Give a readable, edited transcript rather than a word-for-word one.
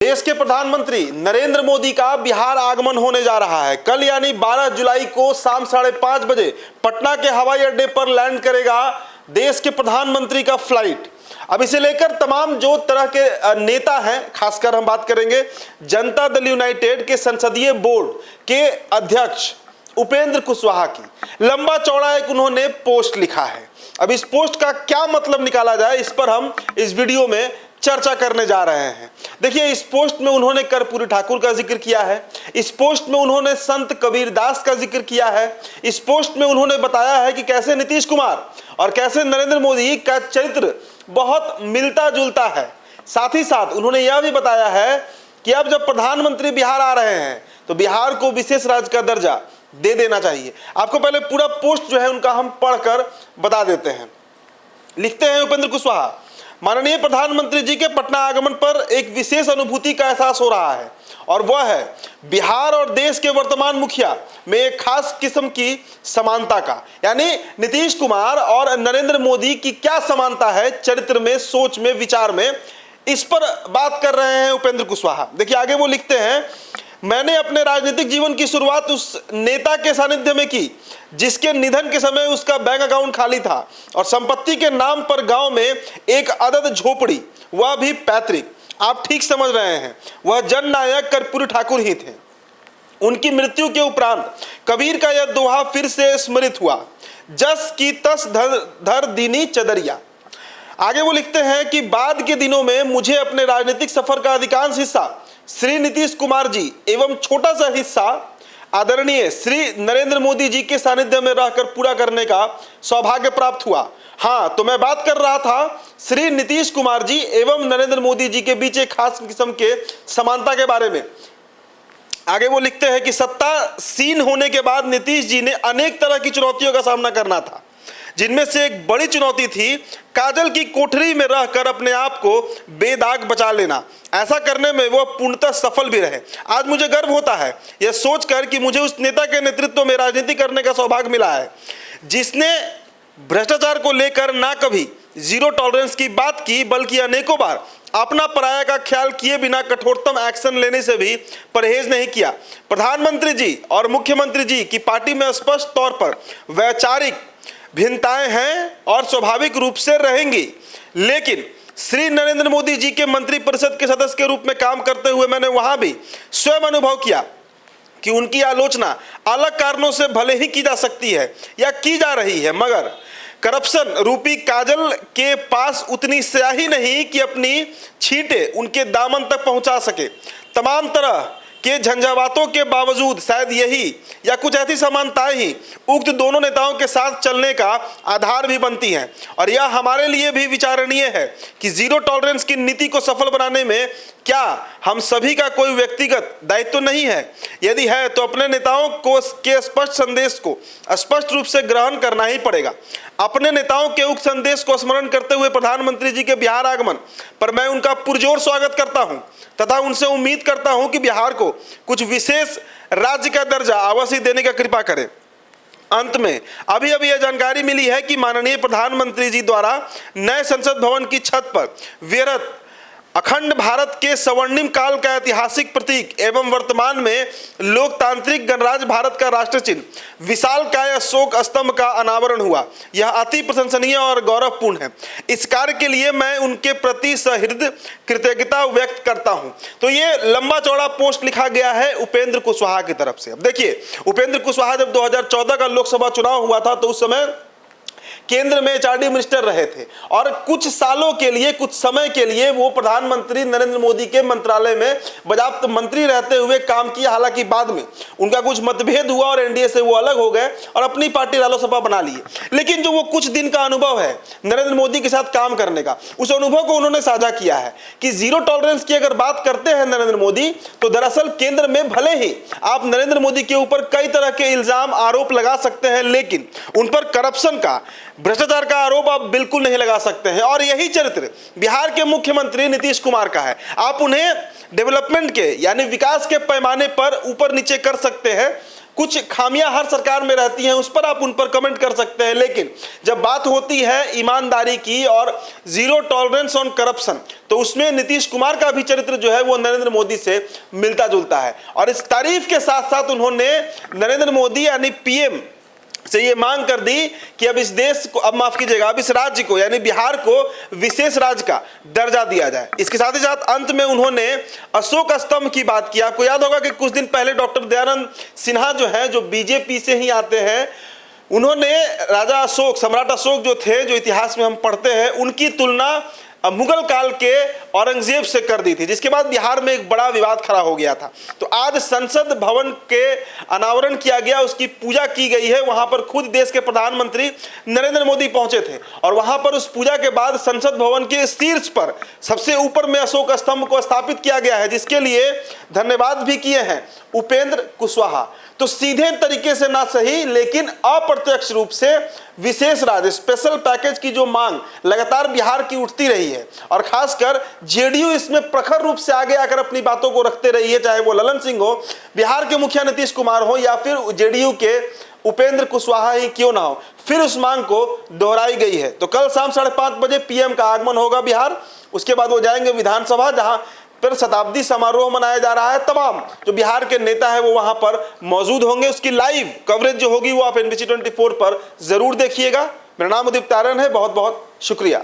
देश के प्रधानमंत्री नरेंद्र मोदी का बिहार आगमन होने जा रहा है। कल यानी 12 जुलाई को शाम 5:30 बजे पटना के हवाई अड्डे पर लैंड करेगा देश के प्रधानमंत्री का फ्लाइट। अब इसे लेकर तमाम जो तरह के नेता हैं, खासकर हम बात करेंगे जनता दल यूनाइटेड के संसदीय बोर्ड के अध्यक्ष उपेंद्र कुशवाहा की लंबा चौड़ा एक उन्होंने पोस्ट लिखा है। अब इस पोस्ट का क्या मतलब निकाला जाए, इस पर हम इस वीडियो में चर्चा करने जा रहे हैं। देखिए, इस पोस्ट में उन्होंने कर्पूरी ठाकुर का जिक्र किया है, इस पोस्ट में उन्होंने संत कबीर दास का जिक्र किया है, इस पोस्ट में उन्होंने बताया है कि कैसे नीतीश कुमार और कैसे नरेंद्र मोदी का चरित्र बहुत मिलता जुलता है। साथ ही साथ उन्होंने यह भी बताया है कि अब जब प्रधानमंत्री बिहार आ रहे हैं तो बिहार को विशेष राज्य का दर्जा दे देना चाहिए। आपको पहले पूरा पोस्ट जो है उनका हम पढ़कर बता देते हैं। लिखते हैं उपेंद्र कुशवाहा, माननीय प्रधानमंत्री जी के पटना आगमन पर एक विशेष अनुभूति का एहसास हो रहा है और वह है बिहार और देश के वर्तमान मुखिया में एक खास किस्म की समानता का। यानी नीतीश कुमार और नरेंद्र मोदी की क्या समानता है चरित्र में, सोच में, विचार में, इस पर बात कर रहे हैं उपेंद्र कुशवाहा। देखिए आगे वो लिखते हैं, मैंने अपने राजनीतिक जीवन की शुरुआत उस नेता के सानिध्य में की जिसके निधन के समय उसका बैंक अकाउंट खाली था और संपत्ति के नाम पर गांव में एक अदद झोपड़ी, वह भी पैतृक। आप ठीक समझ रहे हैं, वह जननायक कर्पूरी ठाकुर ही थे। उनकी मृत्यु के उपरांत कबीर का यह दोहा फिर से स्मृत हुआ, जस की तस धर दीनी चदरिया। आगे वो लिखते हैं कि बाद के दिनों में मुझे अपने राजनीतिक सफर का अधिकांश हिस्सा श्री नीतीश कुमार जी एवं छोटा सा हिस्सा आदरणीय श्री नरेंद्र मोदी जी के सानिध्य में रहकर पूरा करने का सौभाग्य प्राप्त हुआ। हाँ, तो मैं बात कर रहा था श्री नीतीश कुमार जी एवं नरेंद्र मोदी जी के बीच एक खास किस्म के समानता के बारे में। आगे वो लिखते हैं कि सत्तासीन होने के बाद नीतीश जी ने अनेक तरह की चुनौतियों का सामना करना था, जिनमें से एक बड़ी चुनौती थी काजल की कोठरी में रहकर अपने आप को बेदाग बचा लेना। ऐसा करने में वह पूर्णतः सफल भी रहे। आज मुझे गर्व होता है यह सोचकर कि मुझे उस नेता के नेतृत्व में राजनीति करने का सौभाग्य मिला है जिसने भ्रष्टाचार को लेकर ना कभी जीरो टॉलरेंस की बात की, बल्कि अनेकों बार अपना पराया का ख्याल किए बिना कठोरतम एक्शन लेने से भी परहेज नहीं किया। प्रधानमंत्री जी और मुख्यमंत्री जी की पार्टी में स्पष्ट तौर पर वैचारिक भिन्नताएं हैं और स्वाभाविक रूप से रहेंगी, लेकिन श्री नरेंद्र मोदी जी के मंत्रिपरिषद के सदस्य के रूप में काम करते हुए मैंने वहां भी स्वयं अनुभव किया कि उनकी आलोचना अलग कारणों से भले ही की जा सकती है या की जा रही है, मगर करप्शन रूपी काजल के पास उतनी स्याही नहीं कि अपनी छींटे उनके दामन तक पहुंचा सके। तमाम तरह के झंझावातों के बावजूद शायद यही या कुछ ऐसी समानताएं ही उक्त दोनों नेताओं के साथ चलने का आधार भी बनती हैं और यह हमारे लिए भी विचारणीय है कि जीरो टॉलरेंस की नीति को सफल बनाने में क्या हम सभी का कोई व्यक्तिगत दायित्व तो नहीं है? यदि है तो अपने नेताओं को के स्पष्ट संदेश को स्पष्ट रूप से ग्रहण करना ही पड़ेगा। अपने नेताओं के उक्त संदेश को स्मरण करते हुए प्रधानमंत्री जी के बिहार आगमन पर मैं उनका पुरजोर स्वागत करता हूं तथा उनसे उम्मीद करता हूं कि बिहार को कुछ विशेष राज्य का दर्जा अवश्य देने का कृपा करें। अंत में अभी यह जानकारी मिली है कि माननीय प्रधानमंत्री जी द्वारा नए संसद भवन की छत पर विरत अखंड भारत के स्वर्णिम काल का ऐतिहासिक प्रतीक एवं वर्तमान में लोकतांत्रिक गणराज्य भारत का राष्ट्र चिन्ह विशालकाय अशोक स्तंभ का अनावरण हुआ। यह अति प्रशंसनीय और गौरवपूर्ण है। इस कार्य के लिए मैं उनके प्रति सहृदय कृतज्ञता व्यक्त करता हूं। तो ये लंबा चौड़ा पोस्ट लिखा गया है उपेंद्र कुशवाहा की तरफ से। अब देखिए, उपेंद्र कुशवाहा जब 2014 का लोकसभा चुनाव हुआ था तो उस समय केंद्र में एचआरडी मिनिस्टर रहे थे और कुछ सालों के लिए, कुछ समय के लिए वो प्रधानमंत्री नरेंद्र मोदी के मंत्रालय में बाजाप्त मंत्री रहते हुए काम किया। हालांकि बाद में उनका कुछ मतभेद हुआ और एनडीए से वो अलग हो गए और अपनी पार्टी रालोसपा बना लिए। लेकिन जो वो कुछ दिन का अनुभव है नरेंद्र मोदी के साथ काम करने का, उस अनुभव को उन्होंने साझा किया है कि जीरो टॉलरेंस की अगर बात करते हैं नरेंद्र मोदी, तो दरअसल केंद्र में भले ही आप नरेंद्र मोदी के ऊपर कई तरह के इल्जाम आरोप लगा सकते हैं, लेकिन उन पर करप्शन का, भ्रष्टाचार का आरोप आप बिल्कुल नहीं लगा सकते हैं। और यही चरित्र बिहार के मुख्यमंत्री नीतीश कुमार का है। आप उन्हें डेवलपमेंट के यानी विकास के पैमाने पर ऊपर नीचे कर सकते हैं, कुछ खामियां हर सरकार में रहती हैं, उस पर आप उन पर कमेंट कर सकते हैं, लेकिन जब बात होती है ईमानदारी की और जीरो टॉलरेंस ऑन करप्शन, तो उसमें नीतीश कुमार का भी चरित्र जो है वो नरेंद्र मोदी से मिलता जुलता है। और इस तारीफ के साथ साथ उन्होंने नरेंद्र मोदी यानी पीएम से ये मांग कर दी कि अब इस देश को, अब माफ कीजिएगा, अब इस राज्य को यानी बिहार को विशेष राज्य का दर्जा दिया जाए। इसके साथ ही साथ अंत में उन्होंने अशोक स्तंभ की बात की। आपको याद होगा कि कुछ दिन पहले डॉक्टर दयानंद सिन्हा जो है, जो बीजेपी से ही आते हैं, उन्होंने राजा अशोक, सम्राट अशोक जो थे, जो इतिहास में हम पढ़ते हैं, उनकी तुलना मुगल काल के औरंगजेब से कर दी थी, जिसके बाद बिहार में एक बड़ा विवाद खड़ा हो गया था। तो आज संसद भवन के अनावरण किया गया, उसकी पूजा की गई है। वहां पर खुद देश के प्रधानमंत्री नरेंद्र मोदी पहुंचे थे और वहां पर उस पूजा के बाद संसद भवन के शीर्ष पर सबसे ऊपर में अशोक स्तंभ को स्थापित किया गया है, जिसके लिए धन्यवाद भी किए हैं उपेंद्र कुशवाहा। तो सीधे तरीके से ना सही, लेकिन अप्रत्यक्ष रूप से विशेष राज्य, स्पेशल पैकेज की जो मांग लगातार बिहार की उठती रही है और खासकर जेडीयू इसमें प्रखर रूप से आगे आकर अपनी बातों को रखते रही है, चाहे वो ललन सिंह हो, बिहार के मुखिया नीतीश कुमार हो, या फिर जेडीयू के उपेंद्र कुशवाहा ही क्यों ना हो, फिर उस मांग को दोहराई गई है। तो कल शाम 5:30 बजे पीएम का आगमन होगा बिहार। उसके बाद वो जाएंगे विधानसभा, जहां पर शताब्दी समारोह मनाया जा रहा है। तमाम जो बिहार के नेता है वो वहां पर मौजूद होंगे। उसकी लाइव कवरेज जो होगी वो आप NBC 24 पर जरूर देखिएगा। मेरा नाम उदित तारण है, बहुत बहुत शुक्रिया।